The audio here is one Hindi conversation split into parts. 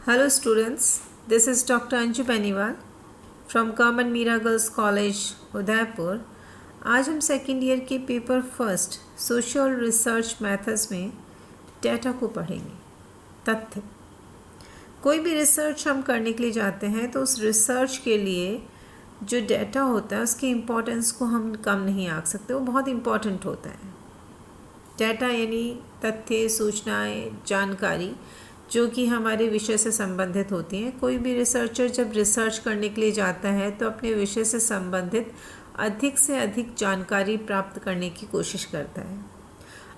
Hello students, this is Dr. Anju Beniwal from Common Meera Girls College, Udaipur. आज हम सेकेंड ईयर के paper first social research methods में डेटा को पढ़ेंगे। तथ्य। कोई भी रिसर्च हम करने के लिए जाते हैं तो उस रिसर्च के लिए जो डेटा होता है उसके इम्पोर्टेंस को हम कम नहीं आंक सकते, वो बहुत इम्पोर्टेंट होता है। डेटा यानी तथ्य, सूचनाएं, जानकारी जो कि हमारे विषय से संबंधित होती हैं। कोई भी रिसर्चर जब रिसर्च करने के लिए जाता है तो अपने विषय से संबंधित अधिक से अधिक जानकारी प्राप्त करने की कोशिश करता है।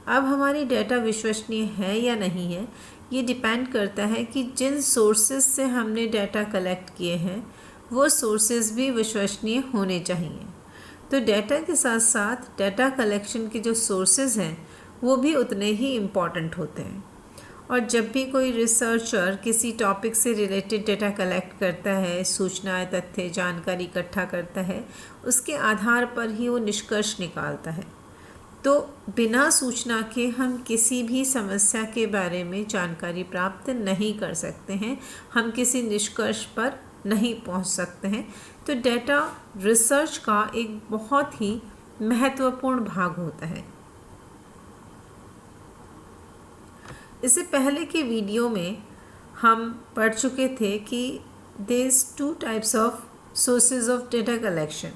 अब हमारी डेटा विश्वसनीय है या नहीं है, ये डिपेंड करता है कि जिन सोर्सेज से हमने डेटा कलेक्ट किए हैं वो सोर्सेज भी विश्वसनीय होने चाहिए। तो डेटा के साथ साथ डेटा कलेक्शन के जो सोर्सेज हैं वो भी उतने ही इम्पॉर्टेंट होते हैं। और जब भी कोई रिसर्चर किसी टॉपिक से रिलेटेड डेटा कलेक्ट करता है, सूचनाएं, तथ्य, जानकारी इकट्ठा करता है, उसके आधार पर ही वो निष्कर्ष निकालता है। तो बिना सूचना के हम किसी भी समस्या के बारे में जानकारी प्राप्त नहीं कर सकते हैं, हम किसी निष्कर्ष पर नहीं पहुंच सकते हैं। तो डेटा रिसर्च का एक बहुत ही महत्वपूर्ण भाग होता है। इससे पहले के वीडियो में हम पढ़ चुके थे कि there is 2 types of sources of data collection.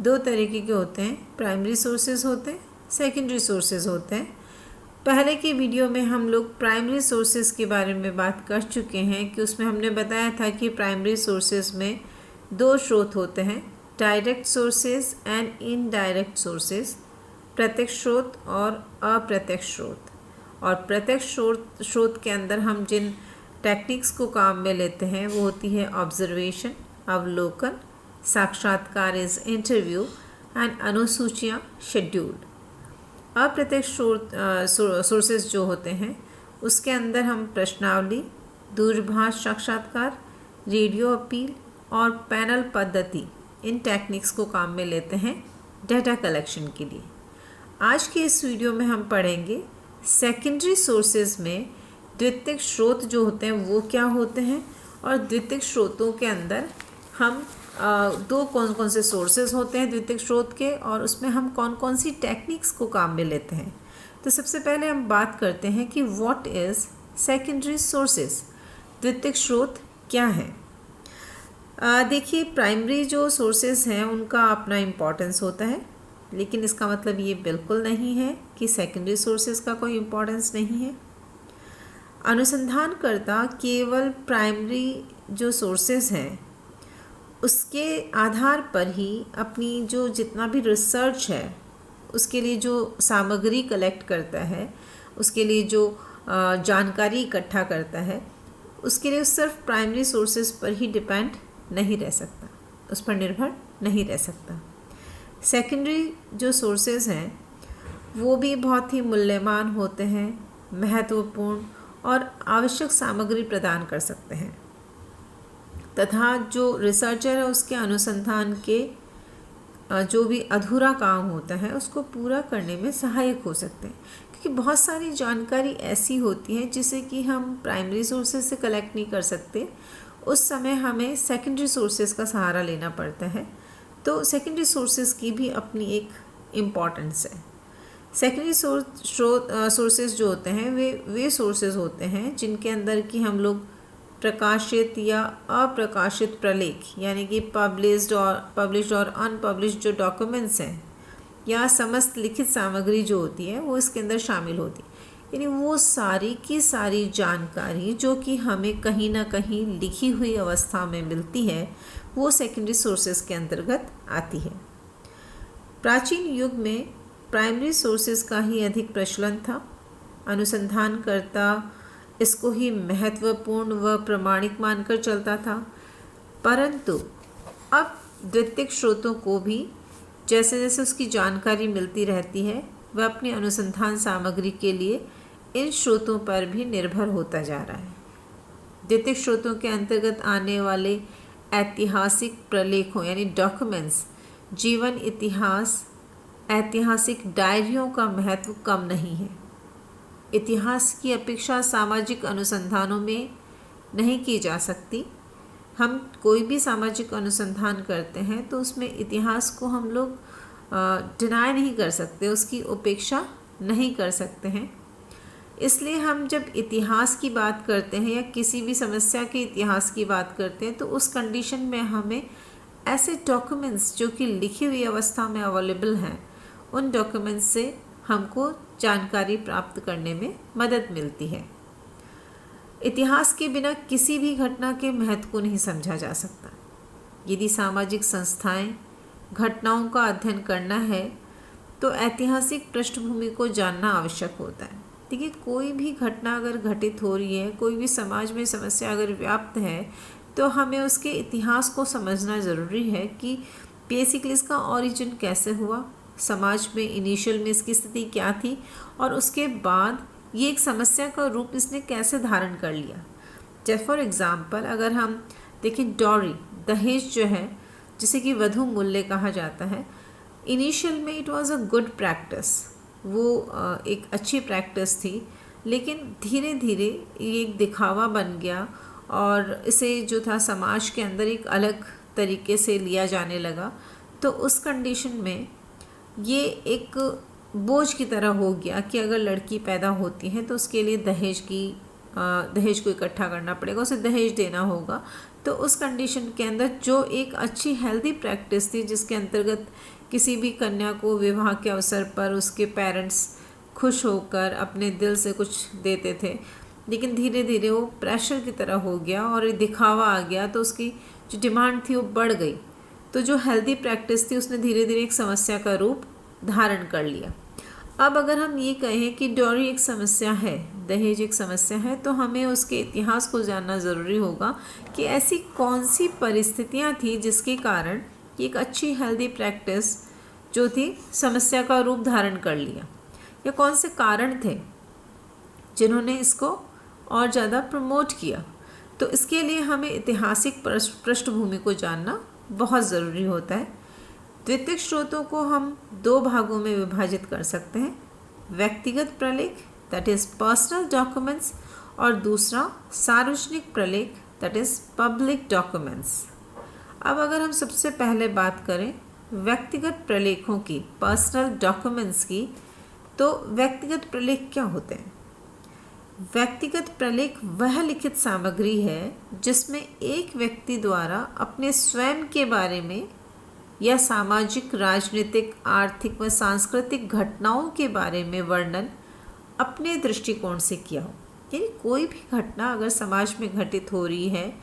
2 तरीके के होते हैं, प्राइमरी सोर्सेज होते हैं, सेकेंडरी सोर्सेज होते हैं। पहले के वीडियो में हम लोग प्राइमरी सोर्सेज के बारे में बात कर चुके हैं कि उसमें हमने बताया था कि प्राइमरी सोर्सेज में 2 स्रोत होते हैं, direct sources and indirect sources, प्रत्यक्ष स्रोत और अप्रत्यक्ष स्रोत। और प्रत्यक्ष स्रोत के अंदर हम जिन टेक्निक्स को काम में लेते हैं वो होती है ऑब्जर्वेशन, अवलोकन, साक्षात्कार इज इंटरव्यू एंड अनुसूचियाँ शेड्यूल्ड। अप्रत्यक्ष सोर्सेज जो होते हैं उसके अंदर हम प्रश्नावली, दूरभाष साक्षात्कार, रेडियो अपील और पैनल पद्धति, इन टेक्निक्स को काम में लेते हैं डेटा कलेक्शन के लिए। आज के इस वीडियो में हम पढ़ेंगे सेकेंडरी सोर्सेज में द्वितीयक स्रोत जो होते हैं वो क्या होते हैं, और द्वितीयक स्रोतों के अंदर हम दो कौन कौन से सोर्सेज होते हैं द्वितीयक स्रोत के, और उसमें हम कौन कौन सी टेक्निक्स को काम में लेते हैं। तो सबसे पहले हम बात करते हैं कि व्हाट इज़ सेकेंडरी सोर्सेज, द्वितीयक स्रोत क्या है। देखिए, प्राइमरी जो सोर्सेज हैं उनका अपना इम्पोर्टेंस होता है, लेकिन इसका मतलब ये बिल्कुल नहीं है कि सेकेंडरी सोर्सेज का कोई इम्पोर्टेंस नहीं है। अनुसंधानकर्ता केवल प्राइमरी जो सोर्सेज हैं उसके आधार पर ही अपनी जो जितना भी रिसर्च है उसके लिए जो सामग्री कलेक्ट करता है, उसके लिए जो जानकारी इकट्ठा करता है, उसके लिए सिर्फ प्राइमरी सोर्सेज पर ही डिपेंड नहीं रह सकता, उस पर निर्भर नहीं रह सकता। सेकेंडरी जो सोर्सेज हैं वो भी बहुत ही मूल्यवान होते हैं, महत्वपूर्ण और आवश्यक सामग्री प्रदान कर सकते हैं तथा जो रिसर्चर है उसके अनुसंधान के जो भी अधूरा काम होता है उसको पूरा करने में सहायक हो सकते हैं। क्योंकि बहुत सारी जानकारी ऐसी होती है जिसे कि हम प्राइमरी सोर्सेज से कलेक्ट नहीं कर सकते, उस समय हमें सेकेंडरी सोर्सेज का सहारा लेना पड़ता है। तो सेकेंडरी सोर्सेज की भी अपनी एक इम्पॉर्टेंस है। सेकेंडरी सोर्सेज जो होते हैं वे सोर्सेज होते हैं जिनके अंदर कि हम लोग प्रकाशित या अप्रकाशित प्रलेख यानी कि पब्लिश्ड और अनपब्लिश्ड जो डॉक्यूमेंट्स हैं या समस्त लिखित सामग्री जो होती है वो इसके अंदर शामिल होती है। यानी वो सारी की सारी जानकारी जो कि हमें कहीं ना कहीं लिखी हुई अवस्था में मिलती है वो सेकेंडरी सोर्सेज के अंतर्गत आती है। प्राचीन युग में प्राइमरी सोर्सेज का ही अधिक प्रचलन था। अनुसंधानकर्ता इसको ही महत्वपूर्ण व प्रमाणिक मानकर चलता था, परंतु अब द्वितीयक स्रोतों को भी जैसे जैसे उसकी जानकारी मिलती रहती है वह अपनी अनुसंधान सामग्री के लिए इन स्रोतों पर भी निर्भर होता जा रहा है। द्वितीयक स्रोतों के अंतर्गत आने वाले ऐतिहासिक प्रलेखों यानी डॉक्यूमेंट्स, जीवन इतिहास, ऐतिहासिक डायरियों का महत्व कम नहीं है। इतिहास की अपेक्षा सामाजिक अनुसंधानों में नहीं की जा सकती। हम कोई भी सामाजिक अनुसंधान करते हैं तो उसमें इतिहास को हम लोग डिनाई नहीं कर सकते, उसकी उपेक्षा नहीं कर सकते हैं। इसलिए हम जब इतिहास की बात करते हैं या किसी भी समस्या के इतिहास की बात करते हैं तो उस कंडीशन में हमें ऐसे डॉक्यूमेंट्स जो कि लिखी हुई अवस्था में अवेलेबल हैं, उन डॉक्यूमेंट्स से हमको जानकारी प्राप्त करने में मदद मिलती है। इतिहास के बिना किसी भी घटना के महत्व को नहीं समझा जा सकता। यदि सामाजिक संस्थाएं घटनाओं का अध्ययन करना है तो ऐतिहासिक पृष्ठभूमि को जानना आवश्यक होता है। देखिए, कोई भी घटना अगर घटित हो रही है, कोई भी समाज में समस्या अगर व्याप्त है, तो हमें उसके इतिहास को समझना ज़रूरी है कि बेसिकली इसका ओरिजिन कैसे हुआ, समाज में इनिशियल में इसकी स्थिति क्या थी और उसके बाद ये एक समस्या का रूप इसने कैसे धारण कर लिया। जैसे फॉर एग्ज़ाम्पल अगर हम देखें डॉरी, दहेज जो है, जिसे कि वधू मूल्य कहा जाता है, इनिशियल में it was a good practice, वो एक अच्छी प्रैक्टिस थी, लेकिन धीरे धीरे ये एक दिखावा बन गया और इसे जो था समाज के अंदर एक अलग तरीके से लिया जाने लगा। तो उस कंडीशन में ये एक बोझ की तरह हो गया कि अगर लड़की पैदा होती है तो उसके लिए दहेज को इकट्ठा करना पड़ेगा, उसे दहेज देना होगा। तो उस कंडीशन के अंदर जो एक अच्छी हेल्दी प्रैक्टिस थी, जिसके अंतर्गत किसी भी कन्या को विवाह के अवसर पर उसके पेरेंट्स खुश होकर अपने दिल से कुछ देते थे, लेकिन धीरे धीरे वो प्रेशर की तरह हो गया और दिखावा आ गया, तो उसकी जो डिमांड थी वो बढ़ गई। तो जो हेल्दी प्रैक्टिस थी उसने धीरे धीरे एक समस्या का रूप धारण कर लिया। अब अगर हम ये कहें कि डॉरी एक समस्या है, दहेज एक समस्या है, तो हमें उसके इतिहास को जानना ज़रूरी होगा कि ऐसी कौन सी परिस्थितियाँ थी जिसके कारण एक अच्छी हेल्दी प्रैक्टिस जो थी समस्या का रूप धारण कर लिया, या कौन से कारण थे जिन्होंने इसको और ज़्यादा प्रमोट किया। तो इसके लिए हमें ऐतिहासिक पृष्ठभूमि को जानना बहुत ज़रूरी होता है। द्वितीयक स्रोतों को हम दो भागों में विभाजित कर सकते हैं, व्यक्तिगत प्रलेख दैट इज़ पर्सनल डॉक्यूमेंट्स और दूसरा सार्वजनिक प्रलेख दैट इज़ पब्लिक डॉक्यूमेंट्स। अब अगर हम सबसे पहले बात करें व्यक्तिगत प्रलेखों की, पर्सनल डॉक्यूमेंट्स की, तो व्यक्तिगत प्रलेख क्या होते हैं? व्यक्तिगत प्रलेख वह लिखित सामग्री है जिसमें एक व्यक्ति द्वारा अपने स्वयं के बारे में या सामाजिक, राजनीतिक, आर्थिक व सांस्कृतिक घटनाओं के बारे में वर्णन अपने दृष्टिकोण से किया हो। यानी कोई भी घटना अगर समाज में घटित हो रही है,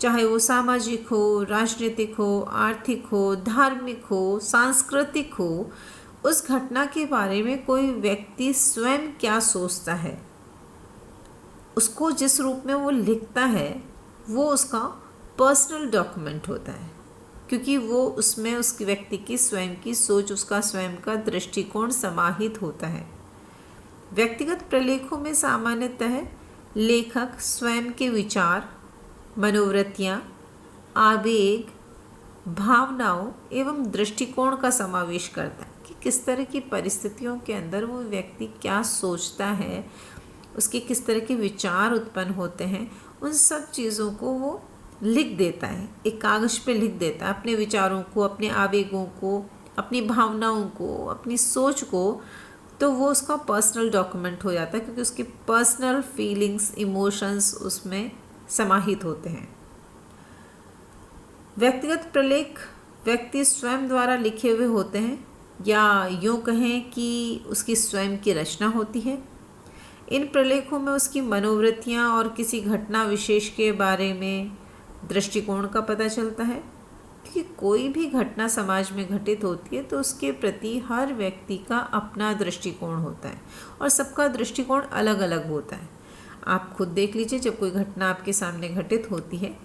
चाहे वो सामाजिक हो, राजनीतिक हो, आर्थिक हो, धार्मिक हो, सांस्कृतिक हो, उस घटना के बारे में कोई व्यक्ति स्वयं क्या सोचता है, उसको जिस रूप में वो लिखता है, वो उसका पर्सनल डॉक्यूमेंट होता है, क्योंकि वो उसमें उस व्यक्ति की स्वयं की सोच, उसका स्वयं का दृष्टिकोण समाहित होता है। व्यक्तिगत प्रलेखों में सामान्यतः लेखक स्वयं के विचार, मनोवृत्तियाँ, आवेग, भावनाओं एवं दृष्टिकोण का समावेश करता है कि किस तरह की परिस्थितियों के अंदर वो व्यक्ति क्या सोचता है, उसके किस तरह के विचार उत्पन्न होते हैं, उन सब चीज़ों को वो लिख देता है, एक कागज़ पे लिख देता है, अपने विचारों को, अपने आवेगों को, अपनी भावनाओं को, अपनी सोच को। तो वो उसका पर्सनल डॉक्यूमेंट हो जाता है, क्योंकि उसकी पर्सनल फीलिंग्स, इमोशंस उसमें समाहित होते हैं। व्यक्तिगत प्रलेख व्यक्ति स्वयं द्वारा लिखे हुए होते हैं, या यूँ कहें कि उसकी स्वयं की रचना होती है। इन प्रलेखों में उसकी मनोवृत्तियाँ और किसी घटना विशेष के बारे में दृष्टिकोण का पता चलता है, क्योंकि कोई भी घटना समाज में घटित होती है तो उसके प्रति हर व्यक्ति का अपना दृष्टिकोण होता है और सबका दृष्टिकोण अलग अलग होता है। आप खुद देख लीजिए, जब कोई घटना आपके सामने घटित होती है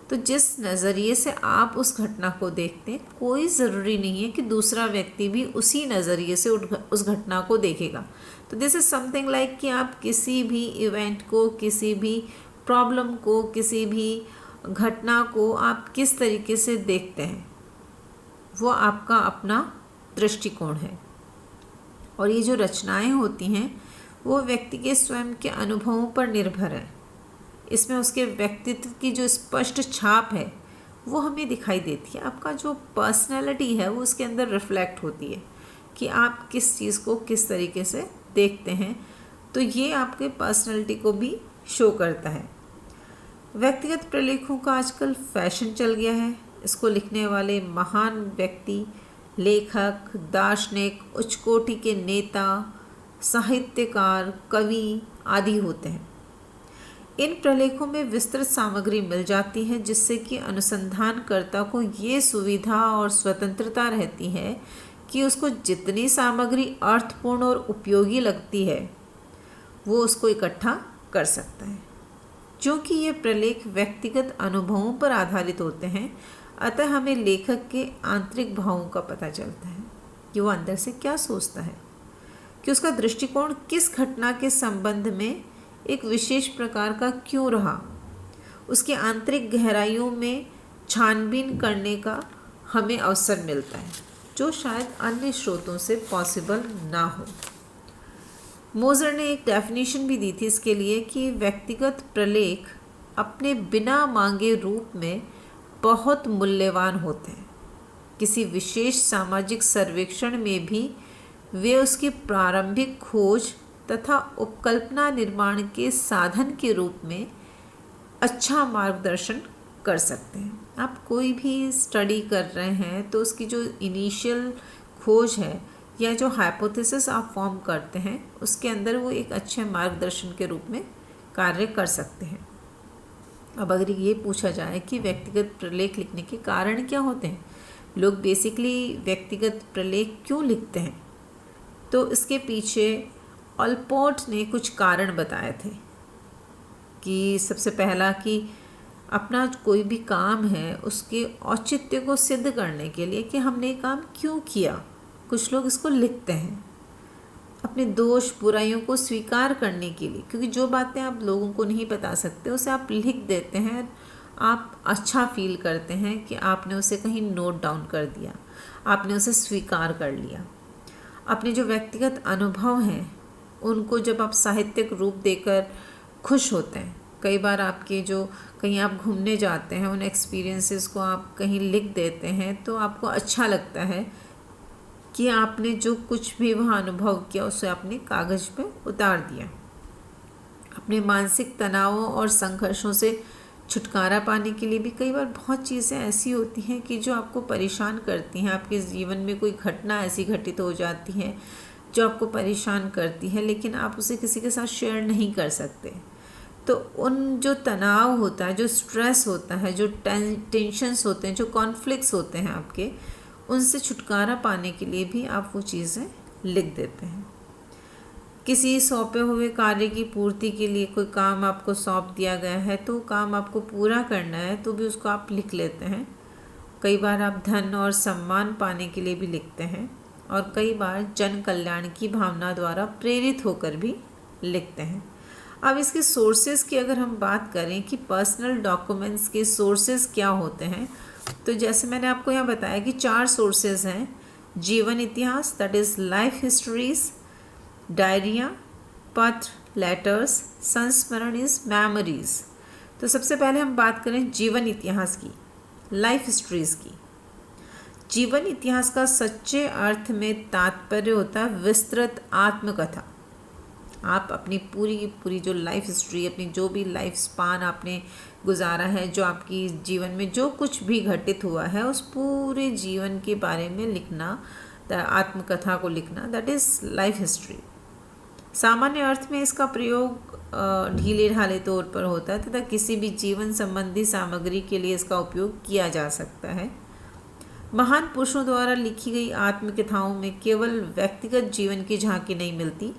तो जिस नज़रिए से आप उस घटना को देखते हैं, कोई ज़रूरी नहीं है कि दूसरा व्यक्ति भी उसी नज़रिए से उस घटना को देखेगा। तो दिस इज़ समथिंग लाइक कि आप किसी भी इवेंट को, किसी भी प्रॉब्लम को, किसी भी घटना को आप किस तरीके से देखते हैं, वो आपका अपना दृष्टिकोण है। और ये जो रचनाएं होती हैं वो व्यक्ति के स्वयं के अनुभवों पर निर्भर है। इसमें उसके व्यक्तित्व की जो स्पष्ट छाप है वो हमें दिखाई देती है। आपका जो पर्सनैलिटी है वो उसके अंदर रिफ्लेक्ट होती है कि आप किस चीज़ को किस तरीके से देखते हैं, तो ये आपके पर्सनैलिटी को भी शो करता है। व्यक्तिगत प्रलेखों का आजकल फैशन चल गया है। इसको लिखने वाले महान व्यक्ति, लेखक, दार्शनिक, उच्च कोटि के नेता, साहित्यकार, कवि आदि होते हैं। इन प्रलेखों में विस्तृत सामग्री मिल जाती है जिससे कि अनुसंधानकर्ता को ये सुविधा और स्वतंत्रता रहती है कि उसको जितनी सामग्री अर्थपूर्ण और उपयोगी लगती है वो उसको इकट्ठा कर सकता है। क्योंकि ये प्रलेख व्यक्तिगत अनुभवों पर आधारित होते हैं, अतः हमें लेखक के आंतरिक भावों का पता चलता है कि वो अंदर से क्या सोचता है, कि उसका दृष्टिकोण किस घटना के संबंध में एक विशेष प्रकार का क्यों रहा। उसकी आंतरिक गहराइयों में छानबीन करने का हमें अवसर मिलता है जो शायद अन्य स्रोतों से पॉसिबल ना हो। मोज़र ने एक डेफिनेशन भी दी थी इसके लिए कि व्यक्तिगत प्रलेख अपने बिना मांगे रूप में बहुत मूल्यवान होते हैं। किसी विशेष सामाजिक सर्वेक्षण में भी वे उसकी प्रारंभिक खोज तथा उपकल्पना निर्माण के साधन के रूप में अच्छा मार्गदर्शन कर सकते हैं। आप कोई भी स्टडी कर रहे हैं तो उसकी जो इनिशियल खोज है या जो हाइपोथेसिस आप फॉर्म करते हैं उसके अंदर वो एक अच्छे मार्गदर्शन के रूप में कार्य कर सकते हैं। अब अगर ये पूछा जाए कि व्यक्तिगत प्रलेख लिखने के कारण क्या होते हैं, लोग बेसिकली व्यक्तिगत प्रलेख क्यों लिखते हैं, तो इसके पीछे ऑलपोर्ट ने कुछ कारण बताए थे। कि सबसे पहला कि अपना कोई भी काम है उसके औचित्य को सिद्ध करने के लिए कि हमने काम क्यों किया, कुछ लोग इसको लिखते हैं। अपने दोष बुराइयों को स्वीकार करने के लिए, क्योंकि जो बातें आप लोगों को नहीं बता सकते उसे आप लिख देते हैं, आप अच्छा फील करते हैं कि आपने उसे कहीं नोट डाउन कर दिया, आपने उसे स्वीकार कर लिया। अपने जो व्यक्तिगत अनुभव हैं उनको जब आप साहित्यिक रूप देकर खुश होते हैं, कई बार आपके जो कहीं आप घूमने जाते हैं उन एक्सपीरियंसेस को आप कहीं लिख देते हैं तो आपको अच्छा लगता है कि आपने जो कुछ भी वहाँ अनुभव किया उसे आपने कागज़ पे उतार दिया। अपने मानसिक तनावों और संघर्षों से छुटकारा पाने के लिए भी कई बार बहुत चीज़ें ऐसी होती हैं कि जो आपको परेशान करती हैं। आपके जीवन में कोई घटना ऐसी घटित हो जाती है जो आपको परेशान करती है, लेकिन आप उसे किसी के साथ शेयर नहीं कर सकते। तो उन जो तनाव होता है, जो स्ट्रेस होता है, जो टेंशन्स होते हैं, जो कॉन्फ्लिक्ट्स होते हैं आपके, उनसे छुटकारा पाने के लिए भी आप वो चीज़ें लिख देते हैं। किसी सौंपे हुए कार्य की पूर्ति के लिए कोई काम आपको सौंप दिया गया है तो काम आपको पूरा करना है तो भी उसको आप लिख लेते हैं। कई बार आप धन और सम्मान पाने के लिए भी लिखते हैं और कई बार जन कल्याण की भावना द्वारा प्रेरित होकर भी लिखते हैं। अब इसके सोर्सेज की अगर हम बात करें कि पर्सनल डॉक्यूमेंट्स के सोर्सेज क्या होते हैं, तो जैसे मैंने आपको यहाँ बताया कि 4 सोर्सेज हैं। जीवन इतिहास, that is life histories, diarrhoea, पत्र, लेटर्स, संस्मरण इज मेमोरीज। तो सबसे पहले हम बात करें जीवन इतिहास की, लाइफ हिस्ट्रीज की। जीवन इतिहास का सच्चे अर्थ में तात्पर्य होता है विस्तृत आत्मकथा। आप अपनी पूरी जो लाइफ हिस्ट्री, अपनी जो भी लाइफ स्पान आपने गुजारा है, जो आपकी जीवन में जो कुछ भी घटित हुआ है उस पूरे जीवन के बारे में लिखना, आत्मकथा को लिखना, दैट इज़ लाइफ हिस्ट्री। सामान्य अर्थ में इसका प्रयोग ढीले ढाले तौर पर होता है तथा किसी भी जीवन संबंधी सामग्री के लिए इसका उपयोग किया जा सकता है। महान पुरुषों द्वारा लिखी गई आत्मकथाओं में केवल व्यक्तिगत जीवन की झांकी नहीं मिलती,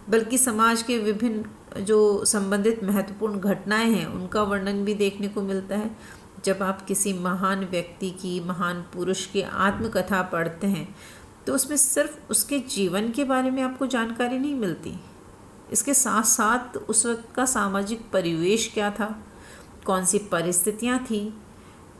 बल्कि समाज के विभिन्न जो संबंधित महत्वपूर्ण घटनाएं हैं उनका वर्णन भी देखने को मिलता है। जब आप किसी महान व्यक्ति की, महान पुरुष की आत्मकथा पढ़ते हैं तो उसमें सिर्फ उसके जीवन के बारे में आपको जानकारी नहीं मिलती, इसके साथ साथ उस वक्त का सामाजिक परिवेश क्या था, कौन सी परिस्थितियाँ थी,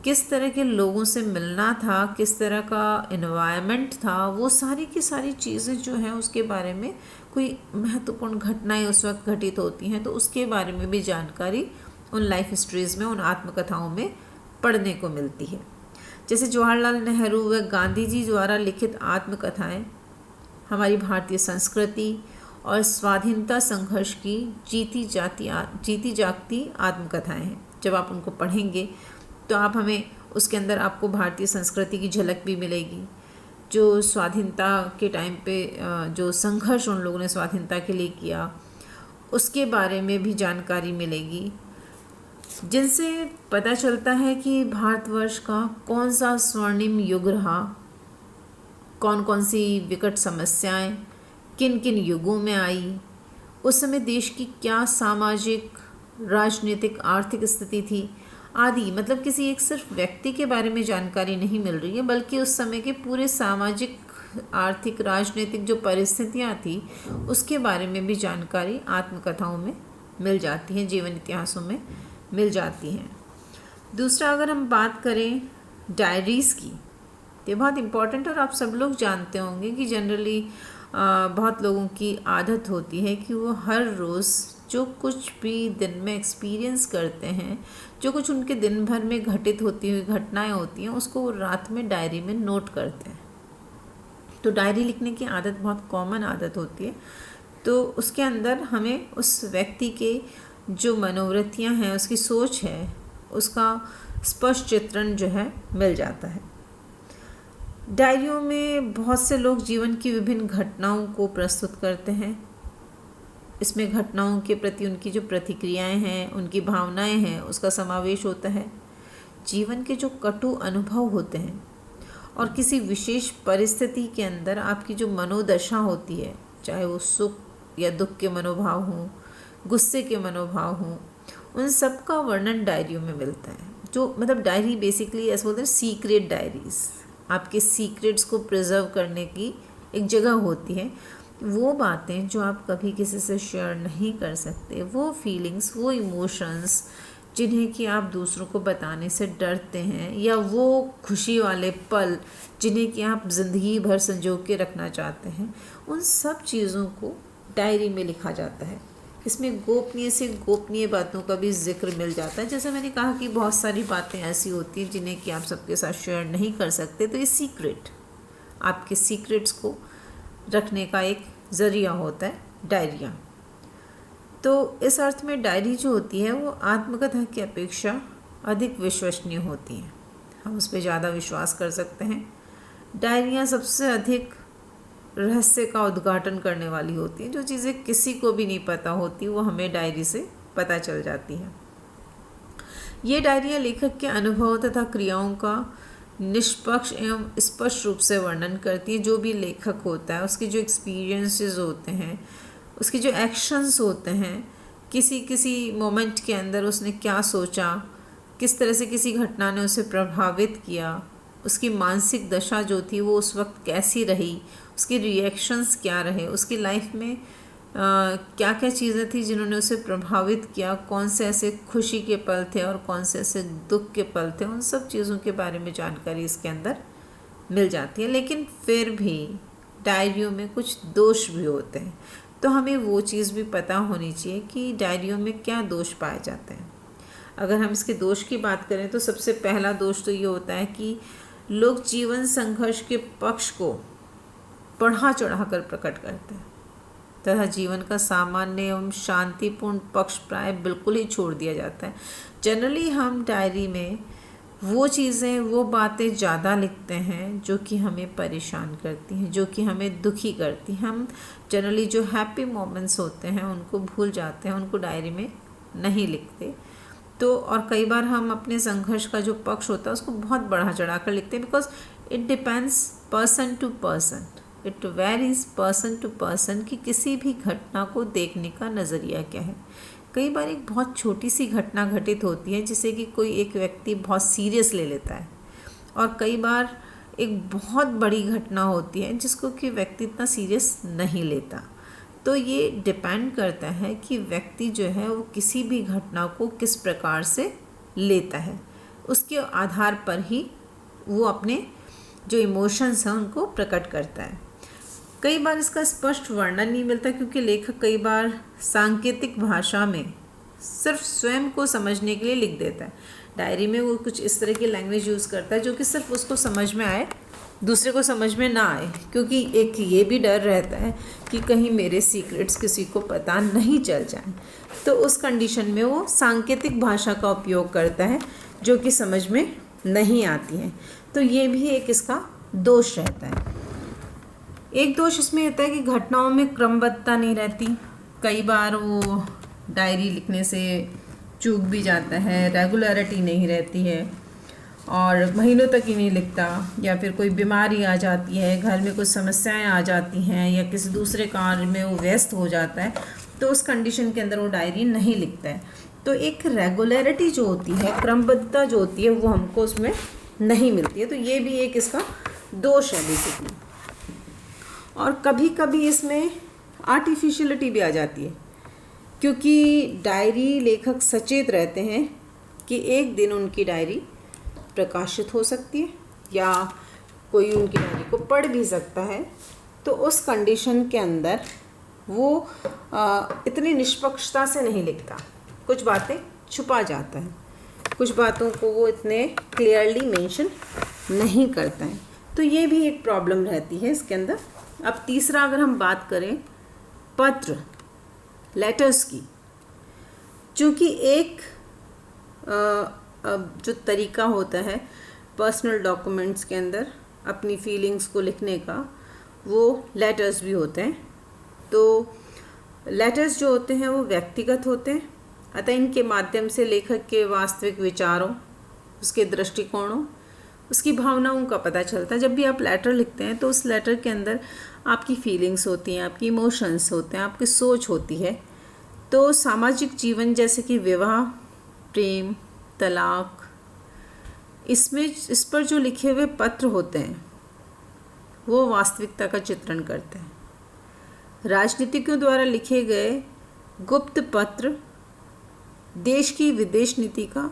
किस तरह के लोगों से मिलना था, किस तरह का एनवायरनमेंट था, वो सारी की सारी चीज़ें जो हैं उसके बारे में, कोई महत्वपूर्ण घटनाएं उस वक्त घटित होती हैं तो उसके बारे में भी जानकारी उन लाइफ हिस्ट्रीज़ में, उन आत्मकथाओं में पढ़ने को मिलती है। जैसे जवाहरलाल नेहरू व गांधी जी द्वारा लिखित आत्मकथाएं हमारी भारतीय संस्कृति और स्वाधीनता संघर्ष की जीती जागती आत्मकथाएं हैं। जब आप उनको पढ़ेंगे तो आप हमें उसके अंदर आपको भारतीय संस्कृति की झलक भी मिलेगी। जो स्वाधीनता के टाइम पे जो संघर्ष उन लोगों ने स्वाधीनता के लिए किया उसके बारे में भी जानकारी मिलेगी, जिनसे पता चलता है कि भारतवर्ष का कौन सा स्वर्णिम युग रहा, कौन कौन सी विकट समस्याएं किन किन युगों में आई, उस समय देश की क्या सामाजिक, राजनीतिक, आर्थिक स्थिति थी आदि। मतलब किसी एक सिर्फ व्यक्ति के बारे में जानकारी नहीं मिल रही है, बल्कि उस समय के पूरे सामाजिक, आर्थिक, राजनीतिक जो परिस्थितियाँ थी उसके बारे में भी जानकारी आत्मकथाओं में मिल जाती है, जीवन इतिहासों में मिल जाती हैं। दूसरा, अगर हम बात करें डायरीज़ की, तो ये बहुत इम्पॉर्टेंट और आप सब लोग जानते होंगे कि जनरली बहुत लोगों की आदत होती है कि वो हर रोज़ जो कुछ भी दिन में एक्सपीरियंस करते हैं, जो कुछ उनके दिन भर में घटित होती हुई घटनाएं होती हैं, उसको वो रात में डायरी में नोट करते हैं। तो डायरी लिखने की आदत बहुत कॉमन आदत होती है। तो उसके अंदर हमें उस व्यक्ति के जो मनोवृत्तियां हैं, उसकी सोच है, उसका स्पष्ट चित्रण जो है मिल जाता है। डायरियों में बहुत से लोग जीवन की विभिन्न घटनाओं को प्रस्तुत करते हैं। इसमें घटनाओं के प्रति उनकी जो प्रतिक्रियाएं हैं, उनकी भावनाएं हैं, उसका समावेश होता है। जीवन के जो कटु अनुभव होते हैं और किसी विशेष परिस्थिति के अंदर आपकी जो मनोदशा होती है, चाहे वो सुख या दुख के मनोभाव हों, गुस्से के मनोभाव हों, उन सब का वर्णन डायरियों में मिलता है। जो मतलब डायरी बेसिकली ऐसे बोलते हैं सीक्रेट डायरीज़, आपके सीक्रेट्स को प्रिजर्व करने की एक जगह होती है। वो बातें जो आप कभी किसी से शेयर नहीं कर सकते, वो फीलिंग्स, वो इमोशंस जिन्हें कि आप दूसरों को बताने से डरते हैं, या वो खुशी वाले पल जिन्हें कि आप ज़िंदगी भर संजो के रखना चाहते हैं, उन सब चीज़ों को डायरी में लिखा जाता है। इसमें गोपनीय से गोपनीय बातों का भी जिक्र मिल जाता है। जैसे मैंने कहा कि बहुत सारी बातें ऐसी होती हैं जिन्हें कि आप सबके साथ शेयर नहीं कर सकते, तो ये सीक्रेट, आपके सीक्रेट्स को रखने का एक ज़रिया होता है डायरियाँ। तो इस अर्थ में डायरी जो होती है वो आत्मकथा की अपेक्षा अधिक विश्वसनीय होती हैं, हम उस पर ज़्यादा विश्वास कर सकते हैं। डायरियाँ सबसे अधिक रहस्य का उद्घाटन करने वाली होती हैं। जो चीज़ें किसी को भी नहीं पता होती वो हमें डायरी से पता चल जाती हैं। ये डायरियाँ लेखक के अनुभव तथा क्रियाओं का निष्पक्ष एवं स्पष्ट रूप से वर्णन करती है। जो भी लेखक होता है उसके जो एक्सपीरियंसेस होते हैं, उसके जो एक्शंस होते हैं, किसी किसी मोमेंट के अंदर उसने क्या सोचा, किस तरह से किसी घटना ने उसे प्रभावित किया, उसकी मानसिक दशा जो थी वो उस वक्त कैसी रही, उसके रिएक्शंस क्या रहे, उसकी लाइफ में क्या क्या चीज़ें थी जिन्होंने उसे प्रभावित किया, कौन से ऐसे खुशी के पल थे और कौन से ऐसे दुख के पल थे, उन सब चीज़ों के बारे में जानकारी इसके अंदर मिल जाती है। लेकिन फिर भी डायरियों में कुछ दोष भी होते हैं, तो हमें वो चीज़ भी पता होनी चाहिए कि डायरियों में क्या दोष पाए जाते हैं। अगर हम इसके दोष की बात करें तो सबसे पहला दोष तो ये होता है कि लोग जीवन संघर्ष के पक्ष को बढ़ा चढ़ा कर प्रकट करते हैं तथा जीवन का सामान्य एवं शांतिपूर्ण पक्ष प्राय बिल्कुल ही छोड़ दिया जाता है। जनरली हम डायरी में वो चीज़ें, वो बातें ज़्यादा लिखते हैं जो कि हमें परेशान करती हैं, जो कि हमें दुखी करती हैं। हम जनरली जो हैप्पी मोमेंट्स होते हैं उनको भूल जाते हैं, उनको डायरी में नहीं लिखते। तो और कई बार हम अपने संघर्ष का जो पक्ष होता है उसको बहुत बढ़ा चढ़ा कर लिखते हैं, because it depends person to person, it varies person to person कि किसी भी घटना को देखने का नज़रिया क्या है। कई बार एक बहुत छोटी सी घटना घटित होती है जिसे कि कोई एक व्यक्ति बहुत सीरियस ले लेता है, और कई बार एक बहुत बड़ी घटना होती है जिसको कि व्यक्ति इतना सीरियस नहीं लेता। तो ये डिपेंड करता है कि व्यक्ति जो है वो किसी भी घटना को किस प्रकार से लेता है, उसके आधार पर ही वो अपने जो इमोशंस हैं उनको प्रकट करता है। कई बार इसका स्पष्ट वर्णन नहीं मिलता क्योंकि लेखक कई बार सांकेतिक भाषा में सिर्फ स्वयं को समझने के लिए लिख देता है। डायरी में वो कुछ इस तरह की लैंग्वेज यूज़ करता है जो कि सिर्फ उसको समझ में आए, दूसरे को समझ में ना आए, क्योंकि एक ये भी डर रहता है कि कहीं मेरे सीक्रेट्स किसी को पता नहीं चल जाए। तो उस कंडीशन में वो सांकेतिक भाषा का उपयोग करता है जो कि समझ में नहीं आती है। तो ये भी एक इसका दोष रहता है। एक दोष इसमें रहता है कि घटनाओं में क्रमबद्धता नहीं रहती। कई बार वो डायरी लिखने से चूक भी जाता है, रेगुलरिटी नहीं रहती है और महीनों तक ही नहीं लिखता, या फिर कोई बीमारी आ जाती है, घर में कुछ समस्याएं आ जाती हैं, या किसी दूसरे कार्य में वो व्यस्त हो जाता है, तो उस कंडीशन के अंदर वो डायरी नहीं लिखता है। तो एक रेगुलरिटी जो होती है, क्रमबद्धता जो होती है, वो हमको उसमें नहीं मिलती है। तो ये भी एक इसका दोष है बेसिकली। और कभी कभी इसमें आर्टिफिशियलिटी भी आ जाती है, क्योंकि डायरी लेखक सचेत रहते हैं कि एक दिन उनकी डायरी प्रकाशित हो सकती है या कोई उनकी डायरी को पढ़ भी सकता है। तो उस कंडीशन के अंदर वो इतनी निष्पक्षता से नहीं लिखता, कुछ बातें छुपा जाता है, कुछ बातों को वो इतने क्लियरली मेंशन नहीं करता है। तो ये भी एक प्रॉब्लम रहती है इसके अंदर। अब तीसरा अगर हम बात करें पत्र, लेटर्स की, चूँकि एक जो तरीका होता है पर्सनल डॉक्यूमेंट्स के अंदर अपनी फीलिंग्स को लिखने का, वो लेटर्स भी होते हैं। तो लेटर्स जो होते हैं वो व्यक्तिगत होते हैं, अतः इनके माध्यम से लेखक के वास्तविक विचारों, उसके दृष्टिकोणों, उसकी भावनाओं का पता चलता है। जब भी आप लेटर लिखते हैं तो उस लेटर के अंदर आपकी फीलिंग्स होती हैं, आपकी इमोशंस होते हैं, आपकी सोच होती है। तो सामाजिक जीवन जैसे कि विवाह, प्रेम, तलाक, इस पर जो लिखे हुए पत्र होते हैं वो वास्तविकता का चित्रण करते हैं। राजनीतिज्ञों द्वारा लिखे गए गुप्त पत्र देश की विदेश नीति का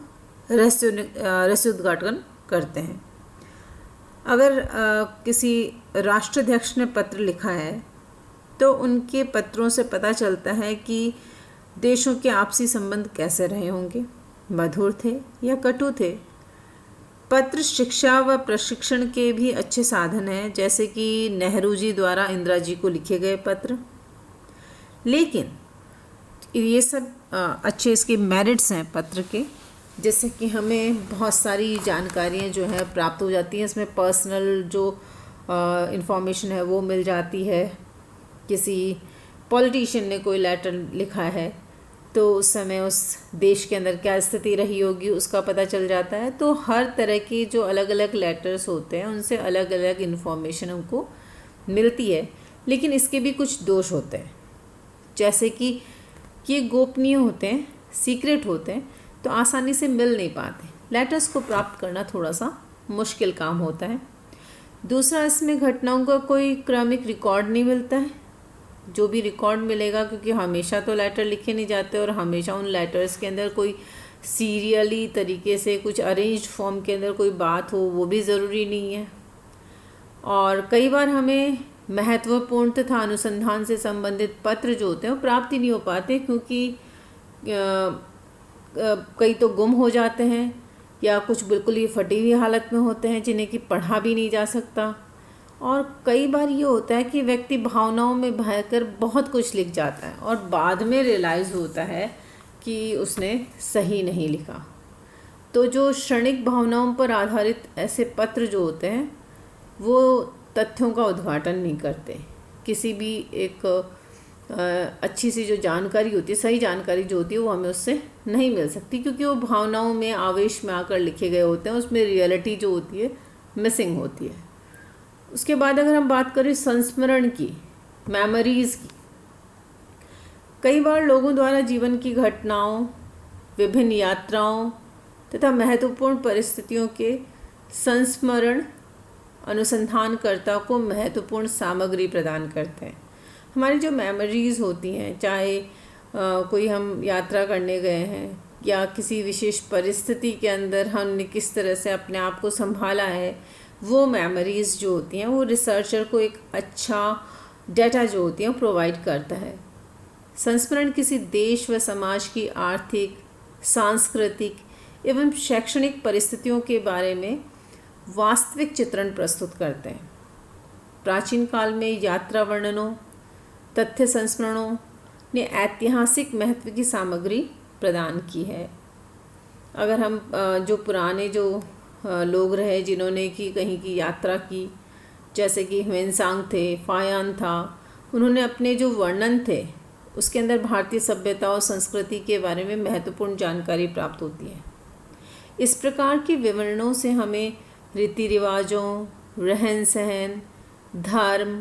रहस्योद्घाटन करते हैं। अगर किसी राष्ट्राध्यक्ष ने पत्र लिखा है तो उनके पत्रों से पता चलता है कि देशों के आपसी संबंध कैसे रहे होंगे, मधुर थे या कटु थे। पत्र शिक्षा व प्रशिक्षण के भी अच्छे साधन हैं, जैसे कि नेहरू जी द्वारा इंदिरा जी को लिखे गए पत्र। लेकिन ये सब अच्छे इसके मेरिट्स हैं पत्र के, जैसे कि हमें बहुत सारी जानकारियाँ जो है प्राप्त हो जाती हैं। इसमें पर्सनल जो इंफॉर्मेशन है वो मिल जाती है। किसी पॉलिटिशियन ने कोई लेटर लिखा है तो उस समय उस देश के अंदर क्या स्थिति रही होगी उसका पता चल जाता है। तो हर तरह की जो अलग अलग लेटर्स होते हैं उनसे अलग अलग इन्फॉर्मेशन हमको मिलती है। लेकिन इसके भी कुछ दोष होते हैं, जैसे कि ये गोपनीय होते हैं, सीक्रेट होते हैं, तो आसानी से मिल नहीं पाते। लेटर्स को प्राप्त करना थोड़ा सा मुश्किल काम होता है। दूसरा, इसमें घटनाओं का कोई क्रमिक रिकॉर्ड नहीं मिलता है। जो भी रिकॉर्ड मिलेगा, क्योंकि हमेशा तो लेटर लिखे नहीं जाते और हमेशा उन लेटर्स के अंदर कोई सीरियली तरीके से कुछ अरेंज्ड फॉर्म के अंदर कोई बात हो, वो भी ज़रूरी नहीं है। और कई बार हमें महत्वपूर्ण तथा अनुसंधान से संबंधित पत्र जो होते हैं वो प्राप्त ही नहीं हो पाते, क्योंकि कई तो गुम हो जाते हैं या कुछ बिल्कुल ही फटी हुई हालत में होते हैं जिन्हें कि पढ़ा भी नहीं जा सकता। और कई बार ये होता है कि व्यक्ति भावनाओं में बहकर बहुत कुछ लिख जाता है और बाद में रियलाइज़ होता है कि उसने सही नहीं लिखा। तो जो क्षणिक भावनाओं पर आधारित ऐसे पत्र जो होते हैं वो तथ्यों का उद्घाटन नहीं करते। किसी भी एक अच्छी सी जो जानकारी होती है, सही जानकारी जो होती है, वो हमें उससे नहीं मिल सकती, क्योंकि वो भावनाओं में, आवेश में आकर लिखे गए होते हैं। उसमें रियलिटी जो होती है मिसिंग होती है। उसके बाद अगर हम बात करें संस्मरण की, मेमोरीज़ की, कई बार लोगों द्वारा जीवन की घटनाओं, विभिन्न यात्राओं तथा महत्वपूर्ण परिस्थितियों के संस्मरण अनुसंधानकर्ता को महत्वपूर्ण सामग्री प्रदान करते हैं। हमारी जो मेमोरीज़ होती हैं, चाहे कोई हम यात्रा करने गए हैं या किसी विशेष परिस्थिति के अंदर हमने किस तरह से अपने आप को संभाला है, वो मेमोरीज़ जो होती हैं वो रिसर्चर को एक अच्छा डेटा जो होती है प्रोवाइड करता है। संस्मरण किसी देश व समाज की आर्थिक, सांस्कृतिक एवं शैक्षणिक परिस्थितियों के बारे में वास्तविक चित्रण प्रस्तुत करते हैं। प्राचीन काल में यात्रा वर्णनों, तथ्य संस्मरणों ने ऐतिहासिक महत्व की सामग्री प्रदान की है। अगर हम जो पुराने जो लोग रहे जिन्होंने कि कहीं की यात्रा की, जैसे कि ह्वेनसांग थे, फायान था, उन्होंने अपने जो वर्णन थे उसके अंदर भारतीय सभ्यता और संस्कृति के बारे में महत्वपूर्ण जानकारी प्राप्त होती है। इस प्रकार के विवरणों से हमें रीति रिवाजों, रहन सहन, धर्म,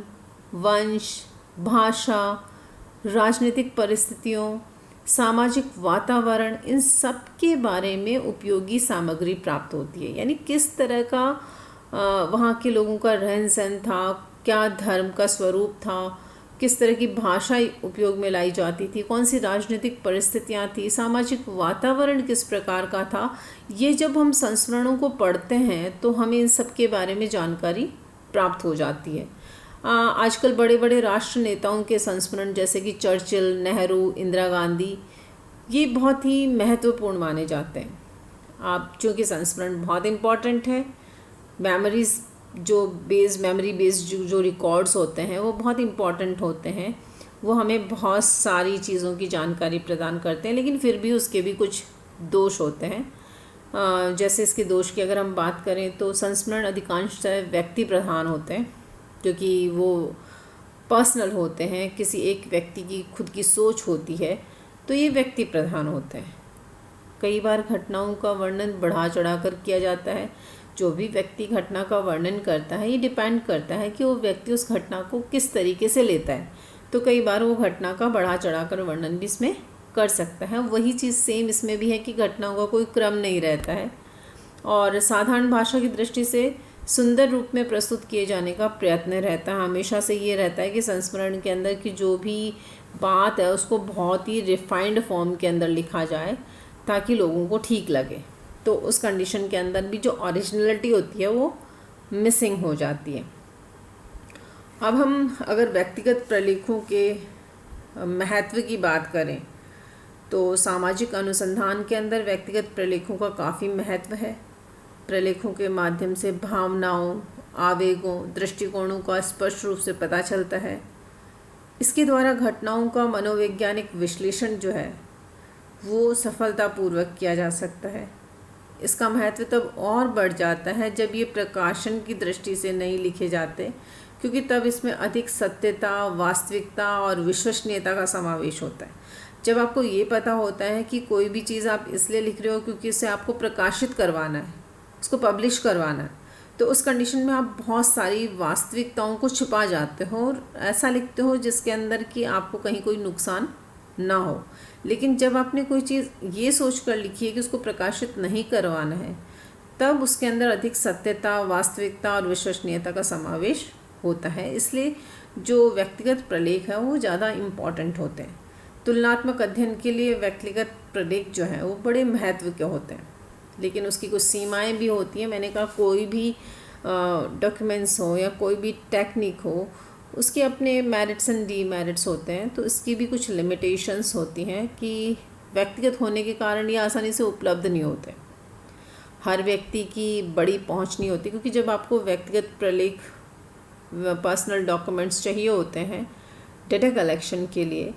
वंश, भाषा, राजनीतिक परिस्थितियों, सामाजिक वातावरण, इन सब के बारे में उपयोगी सामग्री प्राप्त होती है। यानी किस तरह का वहाँ के लोगों का रहन सहन था, क्या धर्म का स्वरूप था, किस तरह की भाषा उपयोग में लाई जाती थी, कौन सी राजनीतिक परिस्थितियाँ थी, सामाजिक वातावरण किस प्रकार का था। ये जब हम संस्मरणों को पढ़ते हैं तो हमें इन सब के बारे में जानकारी प्राप्त हो जाती है। आजकल बड़े बड़े राष्ट्र नेताओं के संस्मरण जैसे कि चर्चिल, नेहरू, इंदिरा गांधी, ये बहुत ही महत्वपूर्ण माने जाते हैं। आप चूँकि संस्मरण बहुत इम्पॉर्टेंट है, मेमोरीज जो मेमोरी बेस्ड जो रिकॉर्ड्स होते हैं वो बहुत इम्पॉर्टेंट होते हैं। वो हमें बहुत सारी चीज़ों की जानकारी प्रदान करते हैं, लेकिन फिर भी उसके भी कुछ दोष होते हैं। जैसे इसके दोष की अगर हम बात करें तो संस्मरण अधिकांशतः व्यक्ति प्रधान होते हैं, क्योंकि वो पर्सनल होते हैं, किसी एक व्यक्ति की खुद की सोच होती है, तो ये व्यक्ति प्रधान होते हैं। कई बार घटनाओं का वर्णन बढ़ा चढ़ा कर किया जाता है। जो भी व्यक्ति घटना का वर्णन करता है ये डिपेंड करता है कि वो व्यक्ति उस घटना को किस तरीके से लेता है। तो कई बार वो घटना का बढ़ा चढ़ा कर वर्णन भी इसमें कर सकता है। वही चीज़ सेम इसमें भी है कि घटनाओं का कोई क्रम नहीं रहता है और साधारण भाषा की दृष्टि से सुंदर रूप में प्रस्तुत किए जाने का प्रयत्न रहता है। हमेशा से ये रहता है कि संस्मरण के अंदर की जो भी बात है उसको बहुत ही रिफाइंड फॉर्म के अंदर लिखा जाए ताकि लोगों को ठीक लगे। तो उस कंडीशन के अंदर भी जो ओरिजिनलिटी होती है वो मिसिंग हो जाती है। अब हम अगर व्यक्तिगत प्रलेखों के महत्व की बात करें तो सामाजिक अनुसंधान के अंदर व्यक्तिगत प्रलेखों का काफ़ी महत्व है। प्रलेखों के माध्यम से भावनाओं, आवेगों, दृष्टिकोणों का स्पष्ट रूप से पता चलता है। इसके द्वारा घटनाओं का मनोवैज्ञानिक विश्लेषण जो है वो सफलतापूर्वक किया जा सकता है। इसका महत्व तब और बढ़ जाता है जब ये प्रकाशन की दृष्टि से नहीं लिखे जाते, क्योंकि तब इसमें अधिक सत्यता, वास्तविकता और विश्वसनीयता का समावेश होता है। जब आपको ये पता होता है कि कोई भी चीज़ आप इसलिए लिख रहे हो क्योंकि इसे आपको प्रकाशित करवाना है, उसको पब्लिश करवाना है, तो उस कंडीशन में आप बहुत सारी वास्तविकताओं को छुपा जाते हो और ऐसा लिखते हो जिसके अंदर कि आपको कहीं कोई नुकसान ना हो। लेकिन जब आपने कोई चीज़ ये सोच कर लिखी है कि उसको प्रकाशित नहीं करवाना है, तब उसके अंदर अधिक सत्यता, वास्तविकता और विश्वसनीयता का समावेश होता है। इसलिए जो व्यक्तिगत प्रलेख है वो ज़्यादा इम्पॉर्टेंट होते हैं। तुलनात्मक अध्ययन के लिए व्यक्तिगत प्रलेख जो है वो बड़े महत्व के होते हैं, लेकिन उसकी कुछ सीमाएं भी होती हैं। मैंने कहा कोई भी डॉक्यूमेंट्स हो या कोई भी टेक्निक हो, उसके अपने मेरिट्स एंड डीमेरिट्स होते हैं। तो इसकी भी कुछ लिमिटेशंस होती हैं कि व्यक्तिगत होने के कारण ये आसानी से उपलब्ध नहीं होते, हर व्यक्ति की बड़ी पहुंच नहीं होती। क्योंकि जब आपको व्यक्तिगत प्रलेख, पर्सनल डॉक्यूमेंट्स चाहिए होते हैं डेटा कलेक्शन के लिए,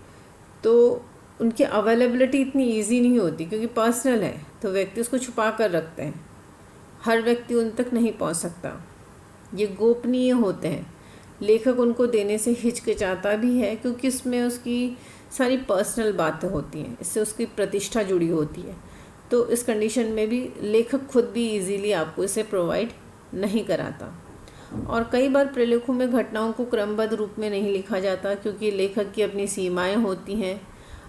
तो उनकी अवेलेबिलिटी इतनी इजी नहीं होती, क्योंकि पर्सनल है तो व्यक्ति उसको छुपा कर रखते हैं, हर व्यक्ति उन तक नहीं पहुंच सकता। ये गोपनीय होते हैं, लेखक उनको देने से हिचकिचाता भी है क्योंकि इसमें उसकी सारी पर्सनल बातें होती हैं, इससे उसकी प्रतिष्ठा जुड़ी होती है। तो इस कंडीशन में भी लेखक खुद भी इजीली आपको इसे प्रोवाइड नहीं कराता। और कई बार प्रलेखों में घटनाओं को क्रमबद्ध रूप में नहीं लिखा जाता, क्योंकि लेखक की अपनी सीमाएं होती हैं,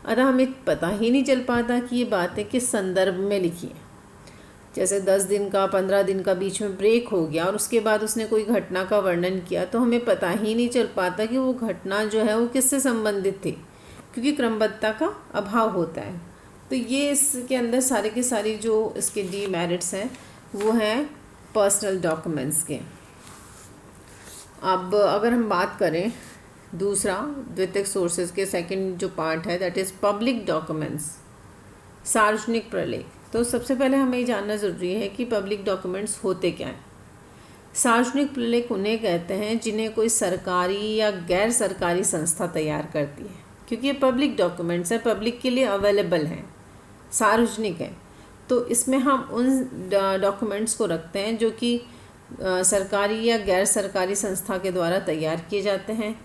अतः हमें पता ही नहीं चल पाता कि ये बातें किस संदर्भ में लिखी हैं। जैसे 10 दिन का, 15 दिन का बीच में ब्रेक हो गया और उसके बाद उसने कोई घटना का वर्णन किया, तो हमें पता ही नहीं चल पाता कि वो घटना जो है वो किससे संबंधित थी, क्योंकि क्रमबद्धता का अभाव होता है। तो ये इसके अंदर सारे के सारी जो इसके डीमेरिट्स हैं वो हैं पर्सनल डॉक्यूमेंट्स के। अब अगर हम बात करें दूसरा द्वितीयक सोर्सेज के सेकंड जो पार्ट है दैट इज़ पब्लिक डॉक्यूमेंट्स, सार्वजनिक प्रलेख। तो सबसे पहले हमें ये जानना ज़रूरी है कि पब्लिक डॉक्यूमेंट्स होते क्या हैं। सार्वजनिक प्रलेख उन्हें कहते हैं जिन्हें कोई सरकारी या गैर सरकारी संस्था तैयार करती है, क्योंकि ये पब्लिक डॉक्यूमेंट्स हैं, पब्लिक के लिए अवेलेबल हैं, सार्वजनिक हैं। तो इसमें हम उन डॉक्यूमेंट्स को रखते हैं जो कि सरकारी या गैर सरकारी संस्था के द्वारा तैयार किए जाते हैं।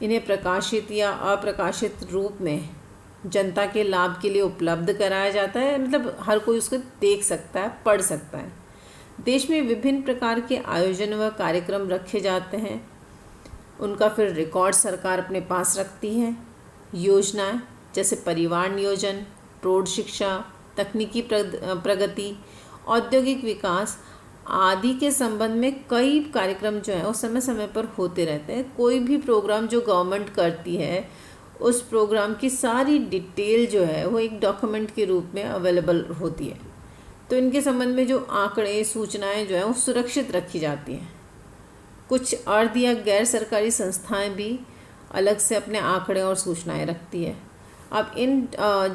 इन्हें प्रकाशित या अप्रकाशित रूप में जनता के लाभ के लिए उपलब्ध कराया जाता है, मतलब हर कोई उसको देख सकता है, पढ़ सकता है। देश में विभिन्न प्रकार के आयोजन व कार्यक्रम रखे जाते हैं, उनका फिर रिकॉर्ड सरकार अपने पास रखती है। योजनाएं जैसे परिवार नियोजन, प्रौढ़ शिक्षा, तकनीकी प्रगति, औद्योगिक विकास आदि के संबंध में कई कार्यक्रम जो है वो समय समय पर होते रहते हैं। कोई भी प्रोग्राम जो गवर्नमेंट करती है उस प्रोग्राम की सारी डिटेल जो है वो एक डॉक्यूमेंट के रूप में अवेलेबल होती है। तो इनके संबंध में जो आंकड़े, सूचनाएं जो हैं वो सुरक्षित रखी जाती हैं। कुछ अर्ध या गैर सरकारी संस्थाएं भी अलग से अपने आंकड़े और सूचनाएं रखती है। अब इन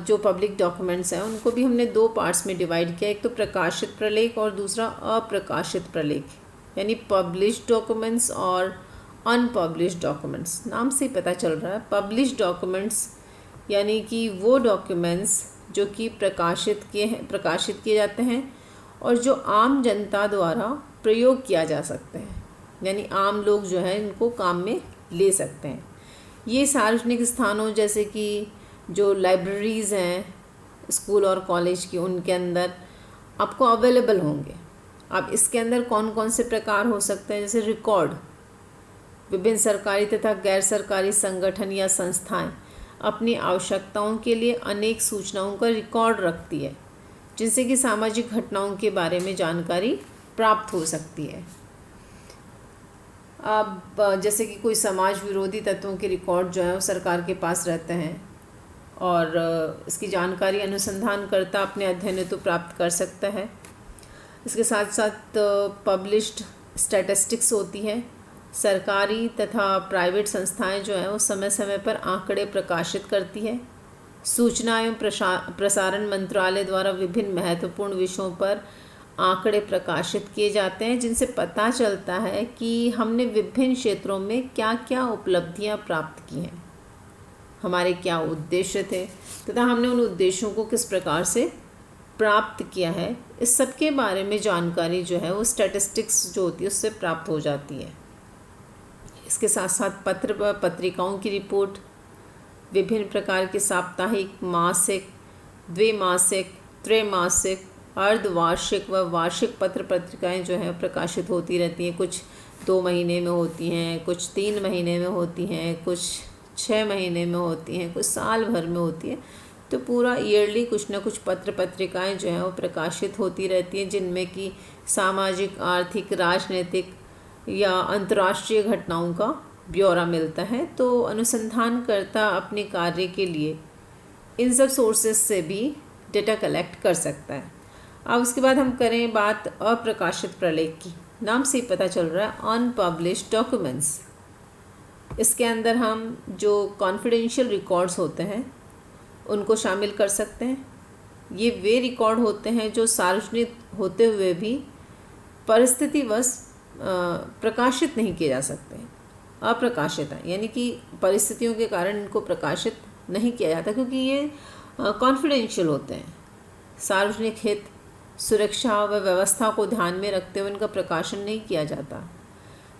जो पब्लिक डॉक्यूमेंट्स हैं उनको भी हमने दो पार्ट्स में डिवाइड किया, एक तो प्रकाशित प्रलेख और दूसरा अप्रकाशित प्रलेख, यानी पब्लिश्ड डॉक्यूमेंट्स और अनपब्लिश्ड डॉक्यूमेंट्स। नाम से ही पता चल रहा है, पब्लिश्ड डॉक्यूमेंट्स यानी कि वो डॉक्यूमेंट्स जो कि प्रकाशित किए जाते हैं और जो आम जनता द्वारा प्रयोग किया जा सकते हैं, यानी आम लोग जो है इनको काम में ले सकते हैं। ये सार्वजनिक स्थानों जैसे कि जो लाइब्रेरीज़ हैं स्कूल और कॉलेज की, उनके अंदर आपको अवेलेबल होंगे। अब इसके अंदर कौन कौन से प्रकार हो सकते हैं, जैसे रिकॉर्ड, विभिन्न सरकारी तथा गैर सरकारी संगठन या संस्थाएं अपनी आवश्यकताओं के लिए अनेक सूचनाओं का रिकॉर्ड रखती है, जिनसे कि सामाजिक घटनाओं के बारे में जानकारी प्राप्त हो सकती है। अब जैसे कि कोई समाज विरोधी तत्वों के रिकॉर्ड जो है वो सरकार के पास रहते हैं और इसकी जानकारी अनुसंधानकर्ता अपने अध्ययन हेतु प्राप्त कर सकता है। इसके साथ साथ पब्लिश्ड स्टैटिस्टिक्स होती है। सरकारी तथा प्राइवेट संस्थाएं जो हैं वो समय समय पर आंकड़े प्रकाशित करती है। सूचना एवं प्रसारण मंत्रालय द्वारा विभिन्न महत्वपूर्ण विषयों पर आंकड़े प्रकाशित किए जाते हैं, जिनसे पता चलता है कि हमने विभिन्न क्षेत्रों में क्या क्या उपलब्धियां प्राप्त की हैं, हमारे क्या उद्देश्य थे तथा हमने उन उद्देश्यों को किस प्रकार से प्राप्त किया है। इस सब के बारे में जानकारी जो है वो स्टैटिस्टिक्स जो होती है उससे प्राप्त हो जाती है। इसके साथ साथ पत्रिकाओं की रिपोर्ट, विभिन्न प्रकार के साप्ताहिक, मासिक, द्विमासिक, त्रैमासिक, अर्धवार्षिक व वार्षिक पत्र पत्रिकाएं जो हैं प्रकाशित होती रहती हैं। कुछ 2 महीने में होती हैं, कुछ 3 महीने में होती हैं, कुछ 6 महीने में होती हैं, कुछ साल भर में होती हैं। तो पूरा ईयरली कुछ ना कुछ पत्र पत्रिकाएं जो हैं वो प्रकाशित होती रहती हैं, जिनमें कि सामाजिक, आर्थिक, राजनीतिक या अंतर्राष्ट्रीय घटनाओं का ब्यौरा मिलता है। तो अनुसंधानकर्ता अपने कार्य के लिए इन सब सोर्सेज से भी डेटा कलेक्ट कर सकता है। अब उसके बाद हम करें बात अप्रकाशित प्रलेख की। नाम से ही पता चल रहा है अनपब्लिश्ड डॉक्यूमेंट्स। इसके अंदर हम जो कॉन्फिडेंशियल रिकॉर्ड्स होते हैं उनको शामिल कर सकते हैं। ये वे रिकॉर्ड होते हैं जो सार्वजनिक होते हुए भी परिस्थितिवश प्रकाशित नहीं किए जा सकते, अप्रकाशित है, यानी कि परिस्थितियों के कारण इनको प्रकाशित नहीं किया जाता, क्योंकि ये कॉन्फिडेंशियल होते हैं। सार्वजनिक हित, सुरक्षा व व्यवस्था को ध्यान में रखते हुए इनका प्रकाशन नहीं किया जाता।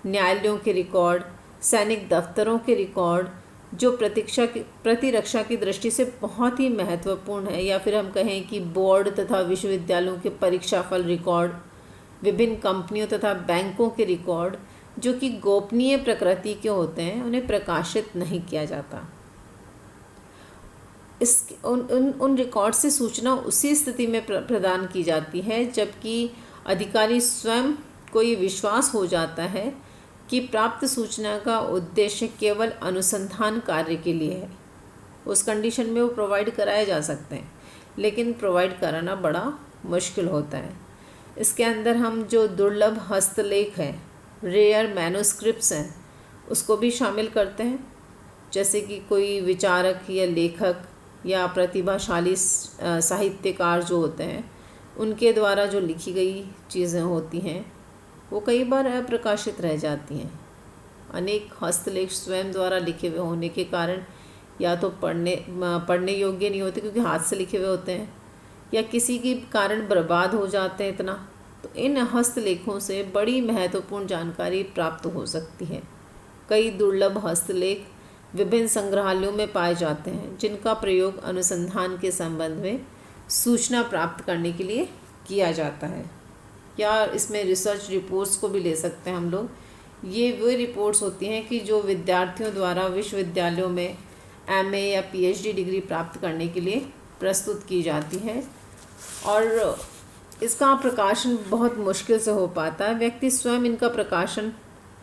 न्यायालयों के रिकॉर्ड, सैनिक दफ्तरों के रिकॉर्ड जो प्रतिरक्षा की दृष्टि से बहुत ही महत्वपूर्ण है, या फिर हम कहें कि बोर्ड तथा विश्वविद्यालयों के परीक्षाफल रिकॉर्ड, विभिन्न कंपनियों तथा बैंकों के रिकॉर्ड जो कि गोपनीय प्रकृति के होते हैं, उन्हें प्रकाशित नहीं किया जाता। उन रिकॉर्ड से सूचना उसी स्थिति में प्रदान की जाती है जबकि अधिकारी स्वयं को ये विश्वास हो जाता है कि प्राप्त सूचना का उद्देश्य केवल अनुसंधान कार्य के लिए है। उस कंडीशन में वो प्रोवाइड कराए जा सकते हैं, लेकिन प्रोवाइड कराना बड़ा मुश्किल होता है। इसके अंदर हम जो दुर्लभ हस्तलेख हैं, रेयर मैन्युस्क्रिप्ट्स हैं, उसको भी शामिल करते हैं। जैसे कि कोई विचारक या लेखक या प्रतिभाशाली साहित्यकार जो होते हैं, उनके द्वारा जो लिखी गई चीज़ें होती हैं वो कई बार अप्रकाशित रह जाती हैं। अनेक हस्तलेख स्वयं द्वारा लिखे हुए होने के कारण या तो पढ़ने योग्य नहीं होते क्योंकि हाथ से लिखे हुए होते हैं, या किसी के कारण बर्बाद हो जाते हैं इतना। तो इन हस्तलेखों से बड़ी महत्वपूर्ण जानकारी प्राप्त हो सकती है। कई दुर्लभ हस्तलेख विभिन्न संग्रहालयों में पाए जाते हैं, जिनका प्रयोग अनुसंधान के संबंध में सूचना प्राप्त करने के लिए किया जाता है। या इसमें रिसर्च रिपोर्ट्स को भी ले सकते हैं हम लोग। ये वो रिपोर्ट्स होती हैं कि जो विद्यार्थियों द्वारा विश्वविद्यालयों में एमए या पीएचडी डिग्री प्राप्त करने के लिए प्रस्तुत की जाती है, और इसका प्रकाशन बहुत मुश्किल से हो पाता है। व्यक्ति स्वयं इनका प्रकाशन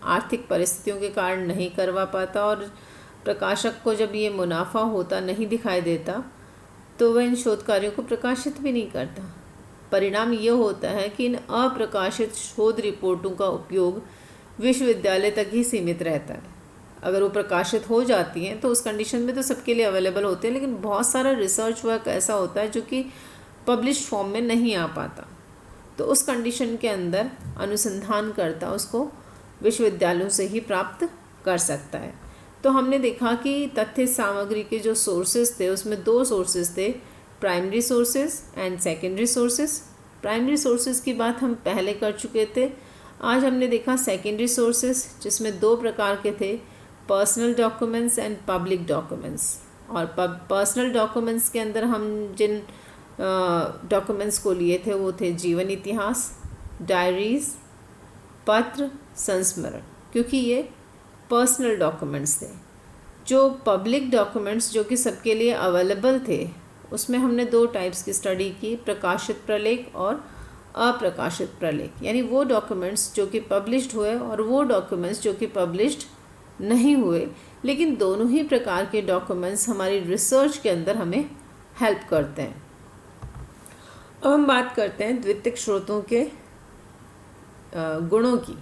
आर्थिक परिस्थितियों के कारण नहीं करवा पाता, और प्रकाशक को जब ये मुनाफा होता नहीं दिखाई देता तो वह इन शोध कार्यों को प्रकाशित भी नहीं करता। परिणाम ये होता है कि इन अप्रकाशित शोध रिपोर्टों का उपयोग विश्वविद्यालय तक ही सीमित रहता है। अगर वो प्रकाशित हो जाती हैं तो उस कंडीशन में तो सबके लिए अवेलेबल होते हैं, लेकिन बहुत सारा रिसर्च वर्क ऐसा होता है जो कि पब्लिश फॉर्म में नहीं आ पाता। तो उस कंडीशन के अंदर अनुसंधानकर्ता उसको विश्वविद्यालयों से ही प्राप्त कर सकता है। तो हमने देखा कि तथ्य सामग्री के जो सोर्सेज थे उसमें दो सोर्सेज थे, primary sources and secondary sources. Primary sources की बात हम पहले कर चुके थे। आज हमने देखा सेकेंडरी सोर्सेज, जिसमें दो प्रकार के थे, personal documents and public documents. और पर्सनल डॉक्यूमेंट्स के अंदर हम जिन डॉक्यूमेंट्स को लिए थे वो थे जीवन इतिहास, डायरीज, पत्र, संस्मरण, क्योंकि ये पर्सनल डॉक्यूमेंट्स थे। जो पब्लिक डॉक्यूमेंट्स जो कि सबके लिए अवेलेबल थे, उसमें हमने दो टाइप्स की स्टडी की, प्रकाशित प्रलेख और अप्रकाशित प्रलेख। यानी वो डॉक्यूमेंट्स जो कि पब्लिश्ड हुए और वो डॉक्यूमेंट्स जो कि पब्लिश्ड नहीं हुए, लेकिन दोनों ही प्रकार के डॉक्यूमेंट्स हमारी रिसर्च के अंदर हमें हेल्प करते हैं। अब हम बात करते हैं द्वितीयक स्रोतों के गुणों की,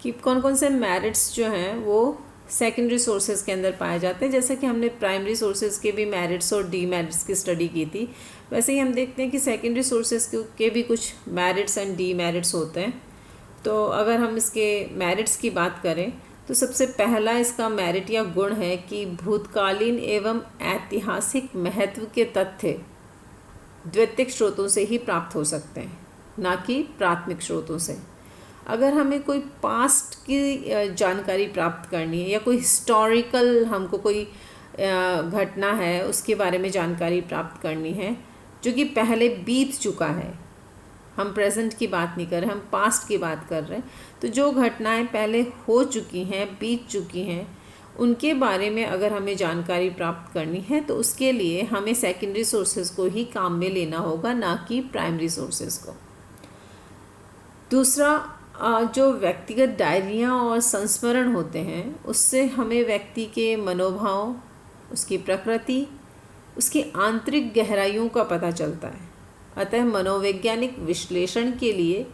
कि कौन कौन से मेरिट्स जो हैं वो सेकेंडरी सोर्सेज के अंदर पाए जाते हैं। जैसे कि हमने प्राइमरी सोर्सेज के भी मेरिट्स और डीमेरिट्स की स्टडी की थी, वैसे ही हम देखते हैं कि सेकेंडरी सोर्सेज के भी कुछ मेरिट्स एंड डीमेरिट्स होते हैं। तो अगर हम इसके मेरिट्स की बात करें तो सबसे पहला इसका मेरिट या गुण है कि भूतकालीन एवं ऐतिहासिक महत्व के तथ्य द्वितीयक स्रोतों से ही प्राप्त हो सकते हैं, ना कि प्राथमिक स्रोतों से। अगर हमें कोई पास्ट की जानकारी प्राप्त करनी है या कोई हिस्टोरिकल हमको कोई घटना है उसके बारे में जानकारी प्राप्त करनी है जो कि पहले बीत चुका है, हम प्रेजेंट की बात नहीं कर रहे, हम पास्ट की बात कर रहे हैं, तो जो घटनाएं पहले हो चुकी हैं, बीत चुकी हैं, उनके बारे में अगर हमें जानकारी प्राप्त करनी है तो उसके लिए हमें सेकेंडरी सोर्सेज को ही काम में लेना होगा, ना कि प्राइमरी सोर्सेज को। दूसरा, जो व्यक्तिगत डायरियाँ और संस्मरण होते हैं उससे हमें व्यक्ति के मनोभाव, उसकी प्रकृति, उसकी आंतरिक गहराइयों का पता चलता है। अतः मनोवैज्ञानिक विश्लेषण के लिए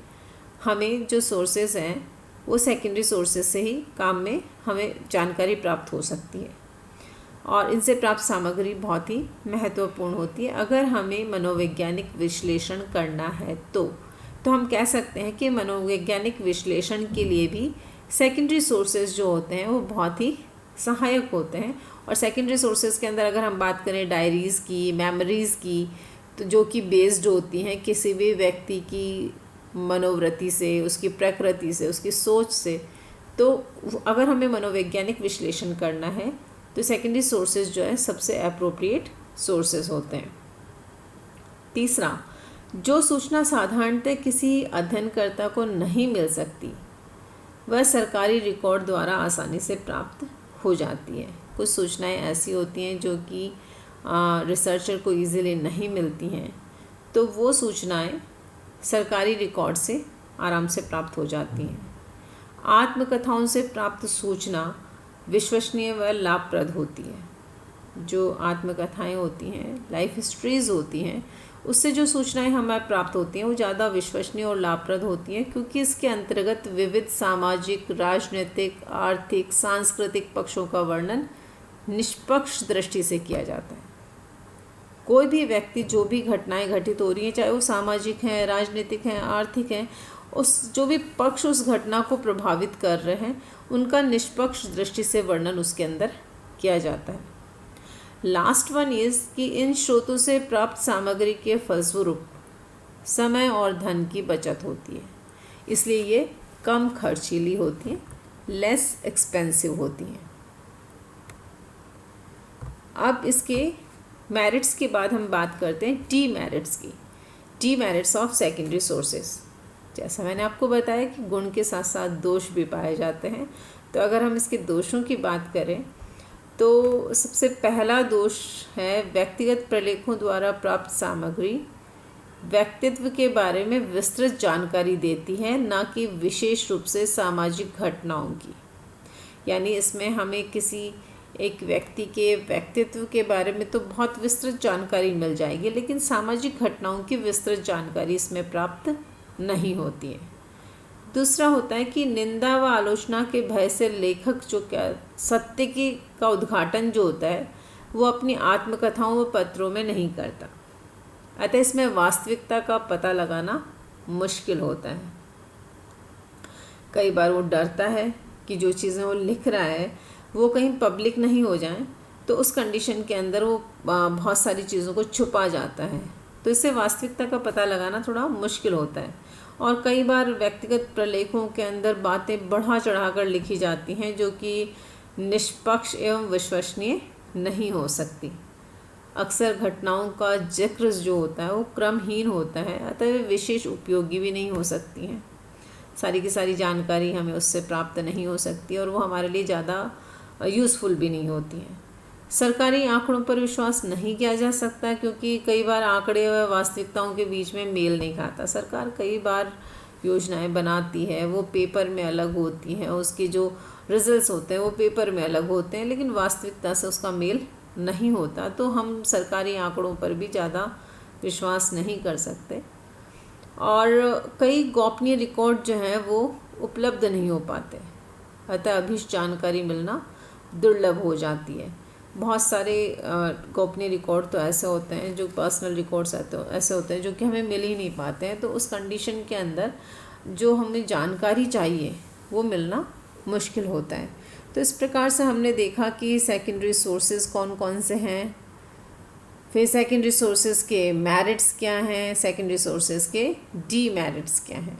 हमें जो सोर्सेज हैं वो सेकेंडरी सोर्सेज से ही काम में हमें जानकारी प्राप्त हो सकती है, और इनसे प्राप्त सामग्री बहुत ही महत्वपूर्ण होती है। अगर हमें मनोवैज्ञानिक विश्लेषण करना है तो हम कह सकते हैं कि मनोवैज्ञानिक विश्लेषण के लिए भी सेकेंडरी सोर्सेज जो होते हैं वो बहुत ही सहायक होते हैं। और सेकेंडरी सोर्सेज के अंदर अगर हम बात करें डायरीज़ की, मेमोरीज़ की, तो जो कि बेस्ड होती हैं किसी भी व्यक्ति की मनोवृत्ति से, उसकी प्रकृति से, उसकी सोच से, तो अगर हमें मनोवैज्ञानिक विश्लेषण करना है तो सेकेंडरी सोर्सेज जो है सबसे अप्रोप्रिएट सोर्सेज होते हैं। तीसरा, जो सूचना साधारणतः किसी अध्ययनकर्ता को नहीं मिल सकती वह सरकारी रिकॉर्ड द्वारा आसानी से प्राप्त हो जाती है। कुछ सूचनाएं ऐसी होती हैं जो कि रिसर्चर को इजीली नहीं मिलती हैं, तो वो सूचनाएं सरकारी रिकॉर्ड से आराम से प्राप्त हो जाती हैं। आत्मकथाओं से प्राप्त सूचना विश्वसनीय व लाभप्रद होती है। जो आत्मकथाएं होती हैं, लाइफ हिस्ट्रीज़ होती हैं, उससे जो सूचनाएं हमें प्राप्त होती हैं वो ज़्यादा विश्वसनीय और लाभप्रद होती हैं, क्योंकि इसके अंतर्गत विविध सामाजिक, राजनीतिक, आर्थिक, सांस्कृतिक पक्षों का वर्णन निष्पक्ष दृष्टि से किया जाता है। कोई भी व्यक्ति जो भी घटनाएं घटित हो रही हैं, चाहे वो सामाजिक हैं, राजनीतिक हैं, आर्थिक हैं, उस जो भी पक्ष उस घटना को प्रभावित कर रहे हैं, उनका निष्पक्ष दृष्टि से वर्णन उसके अंदर किया जाता है। लास्ट वन इज़ कि इन स्रोतों से प्राप्त सामग्री के फलस्वरूप समय और धन की बचत होती है, इसलिए ये कम खर्चीली होती हैं, लेस एक्सपेंसिव होती हैं। अब इसके मेरिट्स के बाद हम बात करते हैं टी मेरिट्स की। T merits of secondary sources. जैसा मैंने आपको बताया कि गुण के साथ साथ दोष भी पाए जाते हैं, तो अगर हम इसके दोषों की बात करें तो सबसे पहला दोष है व्यक्तिगत प्रलेखों द्वारा प्राप्त सामग्री व्यक्तित्व के बारे में विस्तृत जानकारी देती है, ना कि विशेष रूप से सामाजिक घटनाओं की। यानी इसमें हमें किसी एक व्यक्ति के व्यक्तित्व के बारे में तो बहुत विस्तृत जानकारी मिल जाएगी, लेकिन सामाजिक घटनाओं की विस्तृत जानकारी इसमें प्राप्त नहीं होती है। दूसरा होता है कि निंदा व आलोचना के भय से लेखक जो क्या सत्य की का उद्घाटन जो होता है वो अपनी आत्मकथाओं व पत्रों में नहीं करता, अतः इसमें वास्तविकता का पता लगाना मुश्किल होता है। कई बार वो डरता है कि जो चीज़ें वो लिख रहा है वो कहीं पब्लिक नहीं हो जाए, तो उस कंडीशन के अंदर वो बहुत सारी चीज़ों को छुपा जाता है, तो इससे वास्तविकता का पता लगाना थोड़ा मुश्किल होता है। और कई बार व्यक्तिगत प्रलेखों के अंदर बातें बढ़ा चढ़ाकर लिखी जाती हैं जो कि निष्पक्ष एवं विश्वसनीय नहीं हो सकती। अक्सर घटनाओं का जिक्र जो होता है वो क्रमहीन होता है, अतः वे विशेष उपयोगी भी नहीं हो सकती हैं। सारी की सारी जानकारी हमें उससे प्राप्त नहीं हो सकती और वो हमारे लिए ज़्यादा यूज़फुल भी नहीं होती हैं। सरकारी आंकड़ों पर विश्वास नहीं किया जा सकता क्योंकि कई बार आंकड़े व वास्तविकताओं के बीच में मेल नहीं खाता। सरकार कई बार योजनाएं बनाती है, वो पेपर में अलग होती हैं, उसके जो रिजल्ट्स होते हैं वो पेपर में अलग होते हैं, लेकिन वास्तविकता से उसका मेल नहीं होता, तो हम सरकारी आंकड़ों पर भी ज़्यादा विश्वास नहीं कर सकते। और कई गोपनीय रिकॉर्ड जो हैं वो उपलब्ध नहीं हो पाते, अतः अभीष्ट जानकारी मिलना दुर्लभ हो जाती है। बहुत सारे गोपनीय रिकॉर्ड तो ऐसे होते हैं, जो पर्सनल रिकॉर्ड्स ऐसे होते हैं जो कि हमें मिल ही नहीं पाते हैं, तो उस कंडीशन के अंदर जो हमें जानकारी चाहिए वो मिलना मुश्किल होता है। तो इस प्रकार से हमने देखा कि सेकेंडरी सोर्सेज कौन कौन से हैं, फिर सेकेंडरी सोर्सेज के मेरिट्स क्या हैं, सेकेंडरी सोर्सेज के डीमेरिट्स क्या हैं।